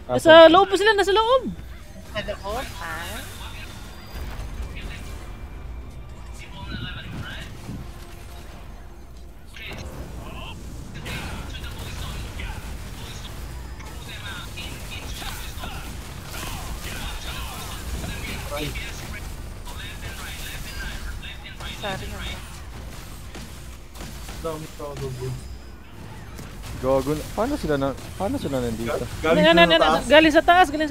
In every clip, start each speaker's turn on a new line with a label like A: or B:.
A: Nasa loob pa sila, nasa loob.
B: Sa loob, Sorry naman.
C: Gago. Paano sila nandito?
A: Galing sa taas, Hindi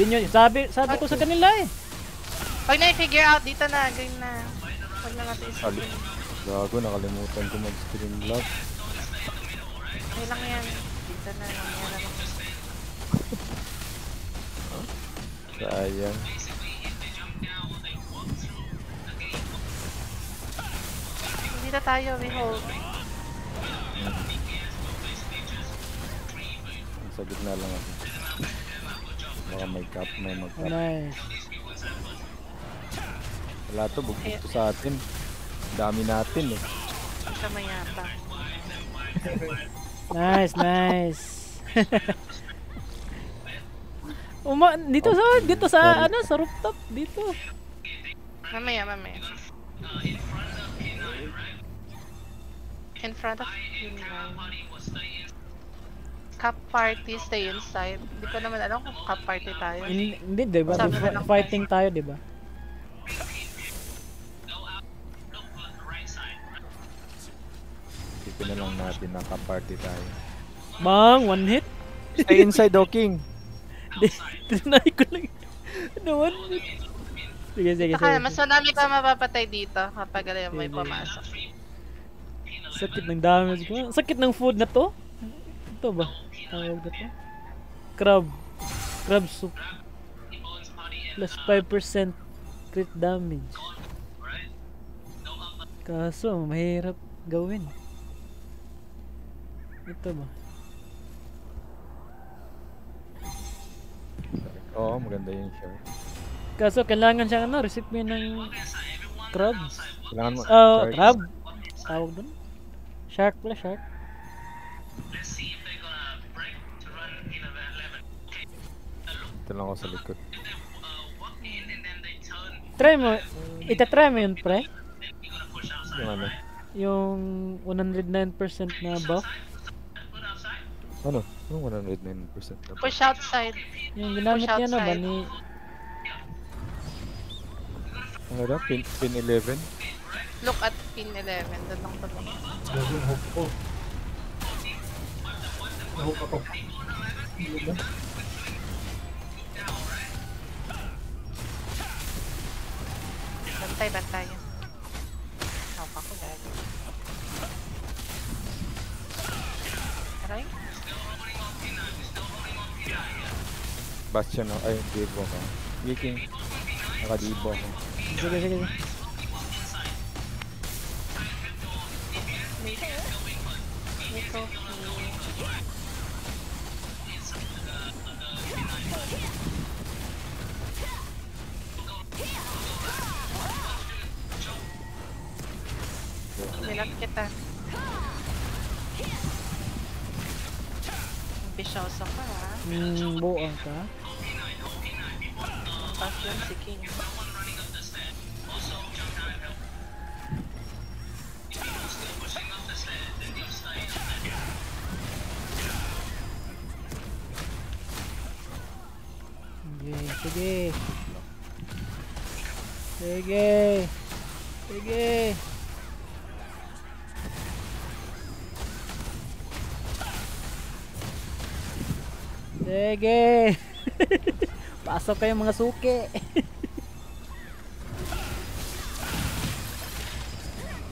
A: nyo, sabi ko sa kanila eh.
B: Pag na-figure out, dito na, ganyan na. Pag na natin isipin.
C: Gago, nakalimutan ko mag-stream log.
B: Okay lang yan. Dito na, nangyara lang.
C: Sayang.
B: Dito tayo, we hold.
C: Sa gitna lang ako. Baka may mag-cap.
A: Nice.
C: Wala to, bugbog to sa atin. Dami natin eh.
B: Sa mayabang.
A: Nice. Dito sa ano, sa rooftop dito.
B: Mamaya. In front of you. Cup party, stay inside. Hindi ko naman alam kung cup party tayo.
A: Hindi, diba? Fighting tayo, diba?
C: Isipin na lang natin na ka-party tayo.
A: Mang, one hit?
C: Stay inside, King.
A: Tinay ko lang. Ano, one hit? Sige.
B: Saka, mas marami ka mapapatay dito kapag may pumasok.
A: Sakit ng damage ko. Sakit ng food na to? Ito ba? Tawag na to? Crab soup. Plus 5% crit damage. Kaso, mahirap gawin. Ito ba?
C: Oo, maganda yung shirt.
A: Kaso, kailangan siya recipe ng crab.
C: Kailangan mo,
A: crab. Tawag dun? Shark pala, shark.
C: Ito lang ako sa likod.
A: Itatry mo yun, pre?
C: Yung ano?
A: Yung 109% na buff.
C: Ano? Anong 109% na buff?
B: Push outside.
A: Yung ginamit niya na ba ni...
C: Ano na? Pin 11?
B: Look at pin 11. Doon lang to.
D: Yung hook ko. Nahook ako.
B: Bantay. Hawak ako gago. Aray?
C: Bastion ako. Ay, dibo ako. Geeking. Nakadibo ako.
A: Sige.
B: Niko. Nilat kita. Ambisyoso ka ha.
A: Buang ka.
B: Tapos yun si King.
A: Sige. Pasok kayo mga suki.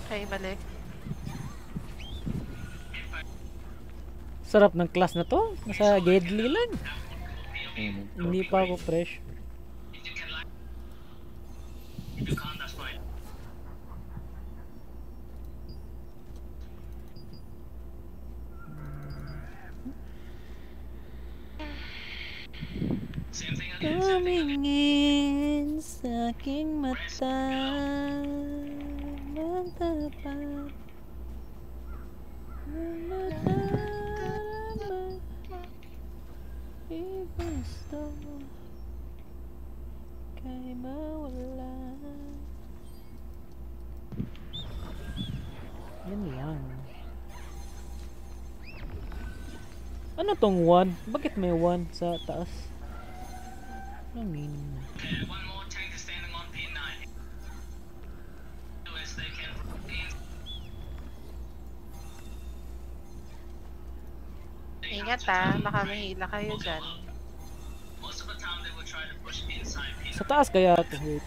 B: Okay, balik.
A: Sarap ng class na to. Nasa Gedli lang. Hindi pa ako fresh. Tumingin sa aking mata ng tapat. Ano tong 1? Bakit may 1 sa taas? Anong meaning na?
B: Ingat ha, baka mahila kayo dyan.
A: Sa taas kaya ito? Wait.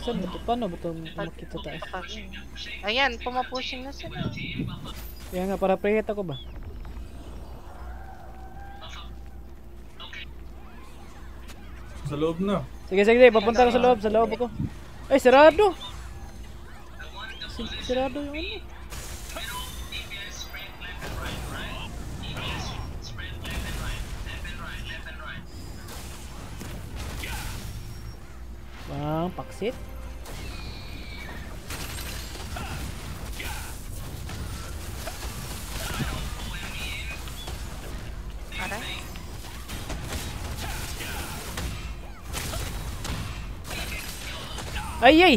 A: Saan ba ito? Paano ba ito umakit sa taas?
B: Ayan, pumapushing na sila.
A: Kaya nga, para pre-hit ako ba?
D: Sa loob na.
A: Sige, sige, papunta ko sa loob. Sa loob ako. Ay, sarado! Sarado yung ano. Paksit.
B: Aray.
A: Ay, ay!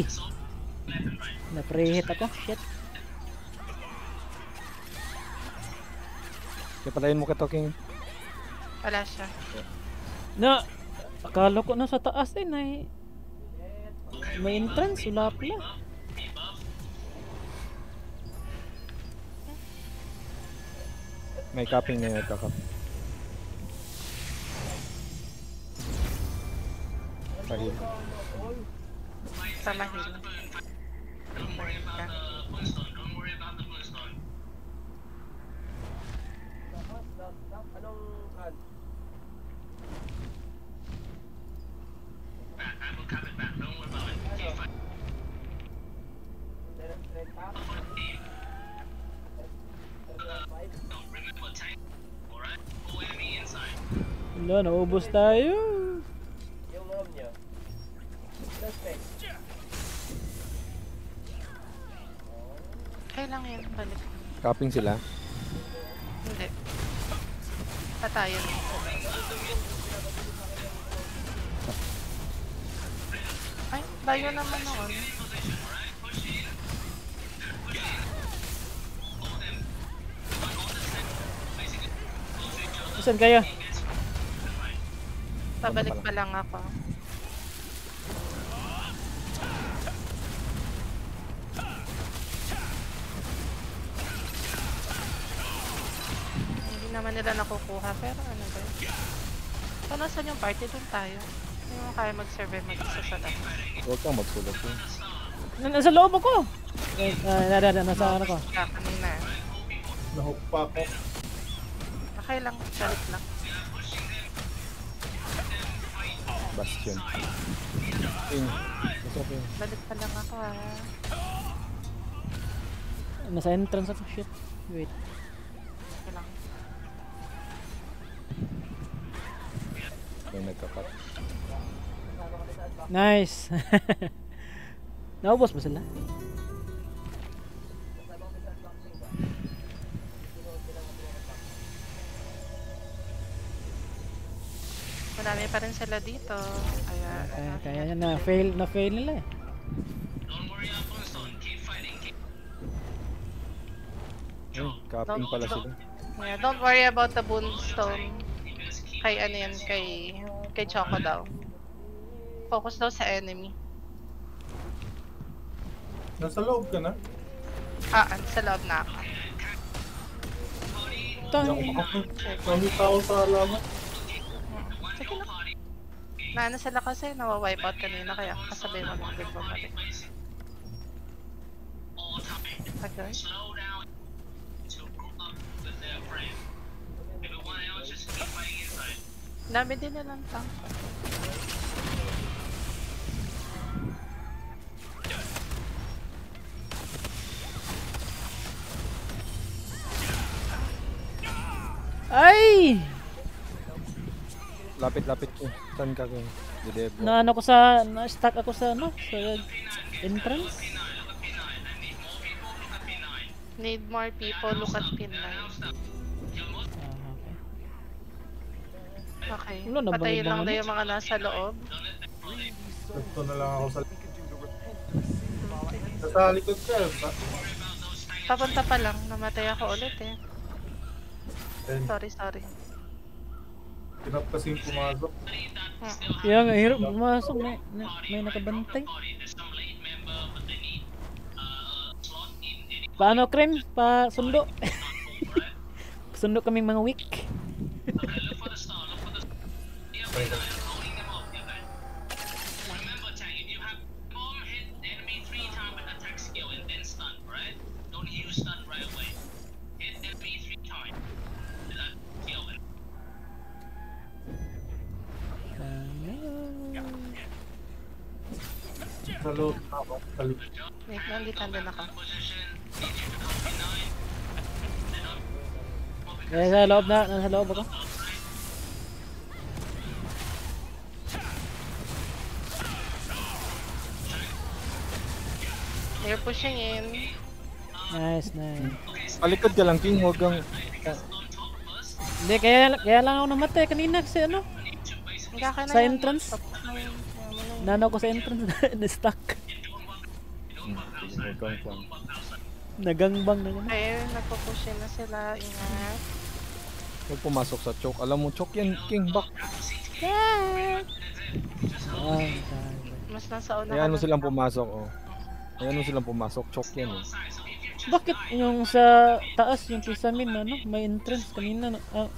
A: Na-pre-hit ako. Shit.
C: Kaya palayin mo ka to, King.
B: Wala siya.
A: Na, akala ko nasa taas eh. May entrance. Wala pala.
C: May capping na yun, kakap. Pahil.
B: Sa mahil.
A: Wala, naubos tayo.
B: Kailan yan balik?
C: Capping sila.
B: Hindi. Patayan. Ay, layo naman noon.
A: Saan kaya?
B: Pabalik pa lang ako. Hindi naman nila nakukuha, pero ano ba yun? So, nasan yung party? Doon tayo. Hindi mo kaya mag-survive mag-isa sa labas.
C: Huwag kang magsulat yun.
A: Nasa loob ako. Nasa ano ko.
B: Kanina.
D: Nahook pa ako.
B: Okay lang, balik lang.
C: Bastion. King. What's up, King?
B: Balik pa lang ako
A: Nasa entrance ako. Shit. Wait.
B: Okay lang.
C: May nagkakat.
A: Nice. Naubos ba sila?
B: Marami pa rin sila dito.
A: Kaya na fail nila eh.
C: Ay, capping pala sila.
B: Yeah, don't worry about the boonstone. Kay ano yan, kay Choco daw. Focus daw sa enemy.
D: Nasa loob ka na?
B: Sa loob na ako.
D: Hindi ako makapag. Nakita ako sa alaman.
B: Sige lang. Naano sila kasi, nawa-wipe out kanina kaya kasabay mo lang din bumalik. Okay. Dami din nilang tank.
A: Ay!
C: Lapit-lapit ko. Saan ka, King? Didebo.
A: Na-stuck ako sa ano? Sa entrance?
B: Need more people, look at pin line. Okay.
A: Wala na bang
B: Patayin
A: ibang
B: lang daw
A: ano?
B: yung mga nasa loob.
D: Ito na lang ako sa... Nasa likod ka.
B: Papunta pa lang, namatay ako ulit eh. Sorry.
D: Pinap kasi yung pumasok.
A: Kaya nga, hirap pumasok. May nakabantay. Paano, Krem? Sundo. Sundo kaming mga weak.
D: Sa loob ako. Sa loob.
B: Wait, nandito ako.
A: Nasa loob ako.
B: They're pushing in.
A: Nice.
C: Palikod ka lang, King. Huwag kang...
A: Hindi, kaya lang ako namatay kanina kasi ano,
B: Hangga ka na
A: sa
B: yan.
A: entrance.
B: Tapos na yun.
A: Nano ko sa entrance, na-stuck.
C: Huwag kang kwan.
A: Nagangbang na naman.
B: Okay, nagpo-push in na sila. Ingat.
C: Huwag pumasok sa choke. Alam mo, choke yan, King. Back.
B: Mas nasa una
C: Ayan mo
B: ka na.
C: silang pumasok, oh. Ayan mo silang pumasok. Choke yan, eh.
A: Bakit yung sa taas, yung pisamin, ano, may entrance kanina,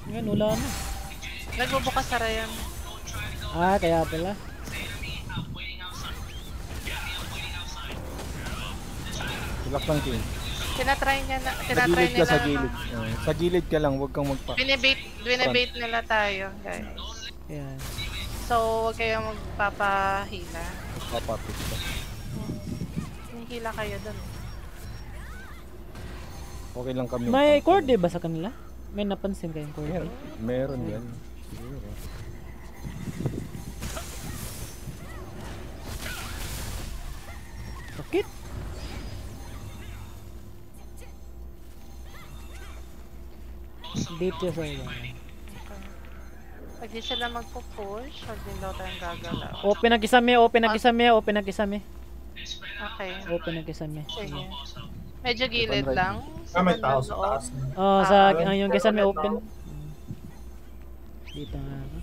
A: ngayon wala na.
B: Nagbubukas sa Ryan.
A: Kaya pala.
C: Relax lang, King.
B: Tinatry
C: Sa gilid ka,
B: nila.
C: sa gilid. Sa gilid ka lang, huwag kang magpa...
B: Binibait nila tayo, guys.
A: Ayan.
B: So, huwag kayong magpapahila.
C: Papapit ka.
B: Hila kayo dun.
C: Okay lang kami.
A: May corde ba sa kanila? May napansin kayong corde?
C: Meron yan. Siguro.
A: Sakit. Dito sa iba.
B: Pag di sila magpo-push, huwag din daw tayong gagalaw.
A: Open ang kisame.
B: Okay.
A: Open ang kisame.
B: Sige. Medyo gilid lang.
D: May tao sa
B: loob.
D: taas.
A: Oh, yung kisame open. Dito nga ako.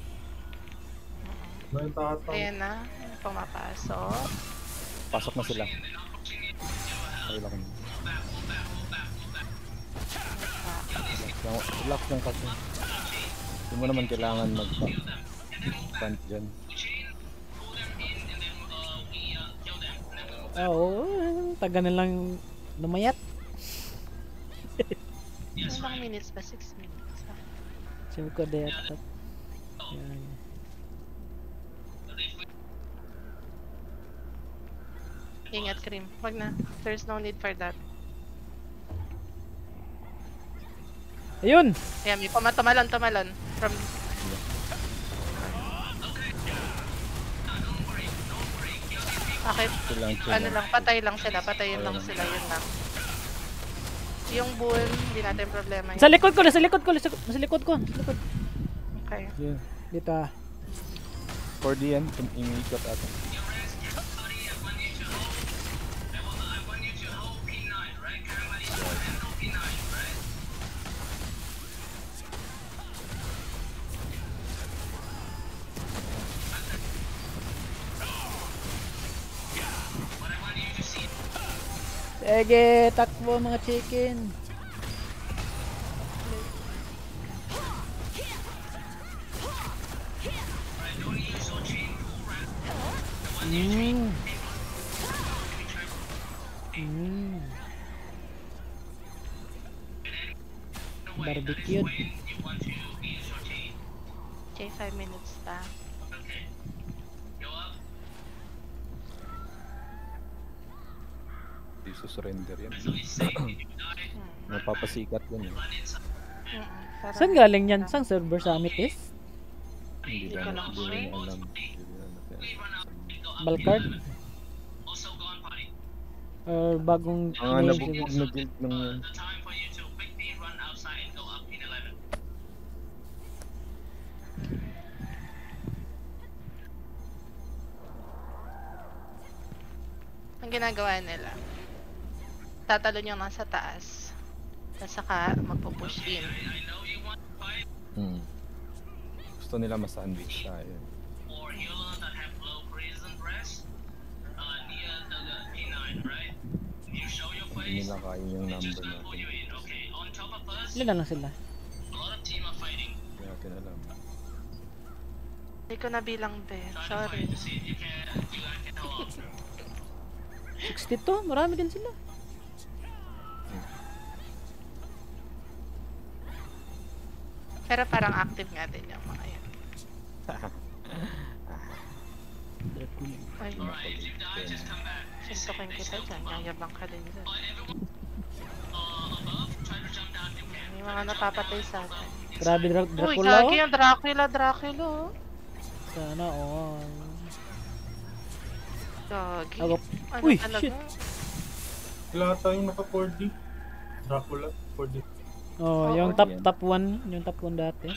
D: May tao.
B: Ayan na. Pumapasok.
C: Pasok na sila. Okay lang. Relax lang kasi. Hindi mo naman kailangan mag-front dyan.
A: Taga na lang lumayat.
B: Ilang minutes ba? 6 minutes.
A: Sure ko de attack. Yan.
B: Ingat, Cream. Wag na. There's no need for that.
A: Ayun!
B: Ayan, may tumalon. From... Okay. Ano lang, patayin lang sila. Yun lang. Yung bull, hindi natin problema yun.
A: Sa likod ko.
B: Okay.
C: Yeah.
A: Dito ah.
C: 4D yan. Imiikot ata.
A: Sige, takbo mga chicken. Barbecue.
B: Okay, 5 minutes pa.
C: Hindi surrender yan. Napapasikat yan.
A: Saan galing yan? Saan server sa Amethyst?
C: Hindi
B: ko
C: na
B: lang
C: alam.
A: Balcard? Or bagong
C: Nabugbog na guild lang yan.
B: Ang ginagawa nila, tatalon yung nasa taas. At saka magpo-push in.
C: Gusto nila ma-sandwich tayo. Hindi nila kaya yung number natin.
A: Ilan na lang sila?
C: Kaya natin alam.
B: Hindi ko nabilang be. Sorry.
A: 62? Marami din sila.
B: Pero parang active nga din yung mga yan. Ay, sintukin kita dyan. Yayabang ka din dyan. May mga napapatay sa atin.
A: Grabe
B: Uy,
A: Dracula
B: gagi
A: oh.
B: yung Dracula oh.
A: Sana all.
B: Gagi.
A: Agap.
B: Ano
A: Uy,
B: talaga?
A: shit.
D: Wala tayong naka 4D. Dracula, 4D.
A: Oh, yung top 1, yung top 1 dati.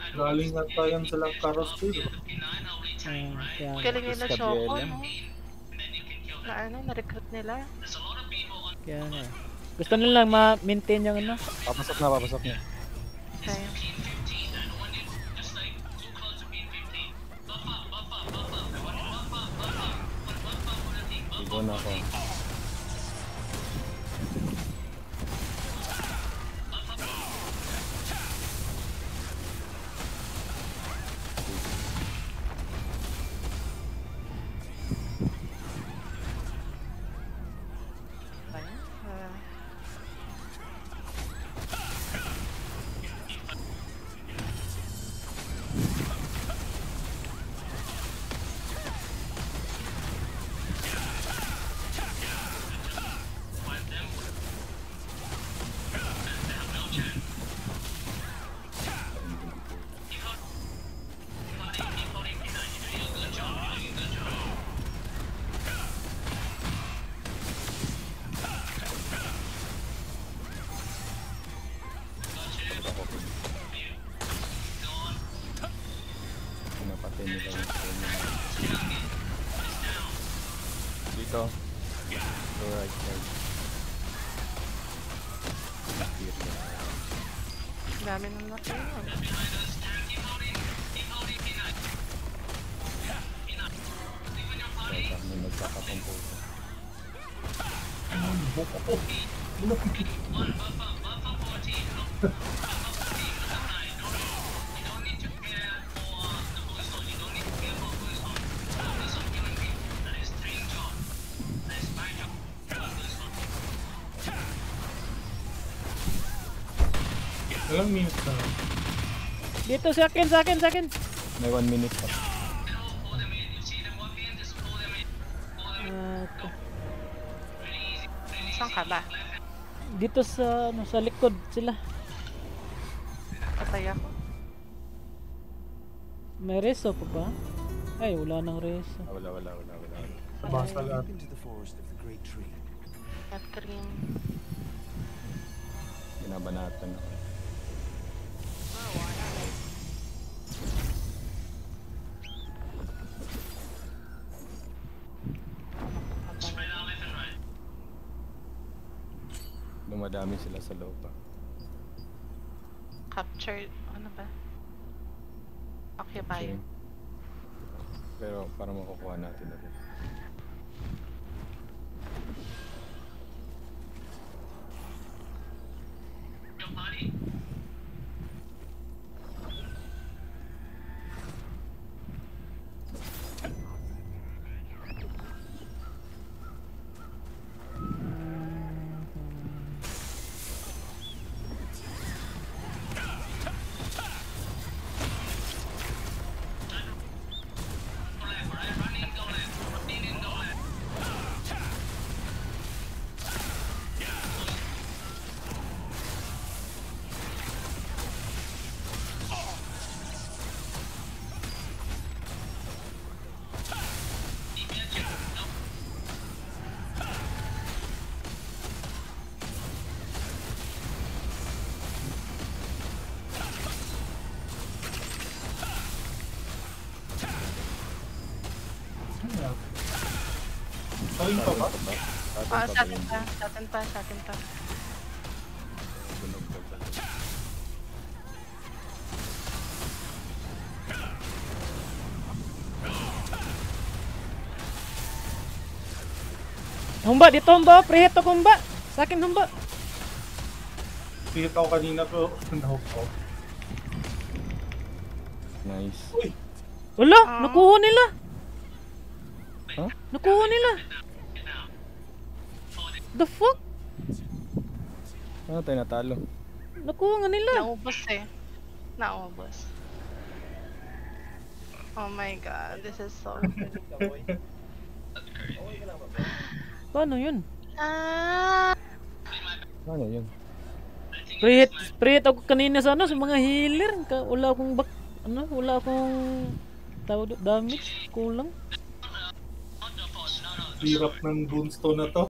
D: Galing nga tayo sa lang Caros Day, diba?
A: Kaya
B: Galing nila
C: Escabiela.
B: Choco, no? Na ano, na-recruit nila.
A: kaya na. Gusto nila ma-maintain yung ano.
C: Papasok na, papasok na.
B: Okay.
C: Igo na ako.
B: Ayan.
C: Pinapatay nila yung phone. Dito. Go right side.
B: Dami nang natin.
C: Kaya kami nagkakatampo.
D: Ilang minutes na?
A: Dito sa akin.
C: May 1 minute pa.
B: Saan ka ba?
A: Dito sa ano, sa likod sila.
B: Patay ako.
A: May reso pa ba? Ay, wala nang reso.
C: Wala.
D: Basa lahat.
B: At cream.
C: Binabanatan ako. Dumadami sila sa loob pa.
B: Captured. Ano ba? Occupy.
C: Pero para makukuha natin ulit.
D: Saling pa ba?
B: Sa atin pa.
A: Humba, dito humba. Prehead ako humba. Sa akin humba.
D: Pilit ako kanina pero nahook ako.
C: Nice.
D: Uy!
A: Wala, nakuha nila.
C: Huh?
A: Nakuha nila. The fuck?
C: Ano tayo natalo?
A: Nakuha nga nila.
B: Naubos eh. Naubos. Oh my god, this is so...
A: Paano yun?
B: Ah!
C: Ano yun?
A: Prehead ako kanina sa ano, sa mga healer. Wala akong wala akong damage. Kulang.
D: Hirap ng Boonstone na to.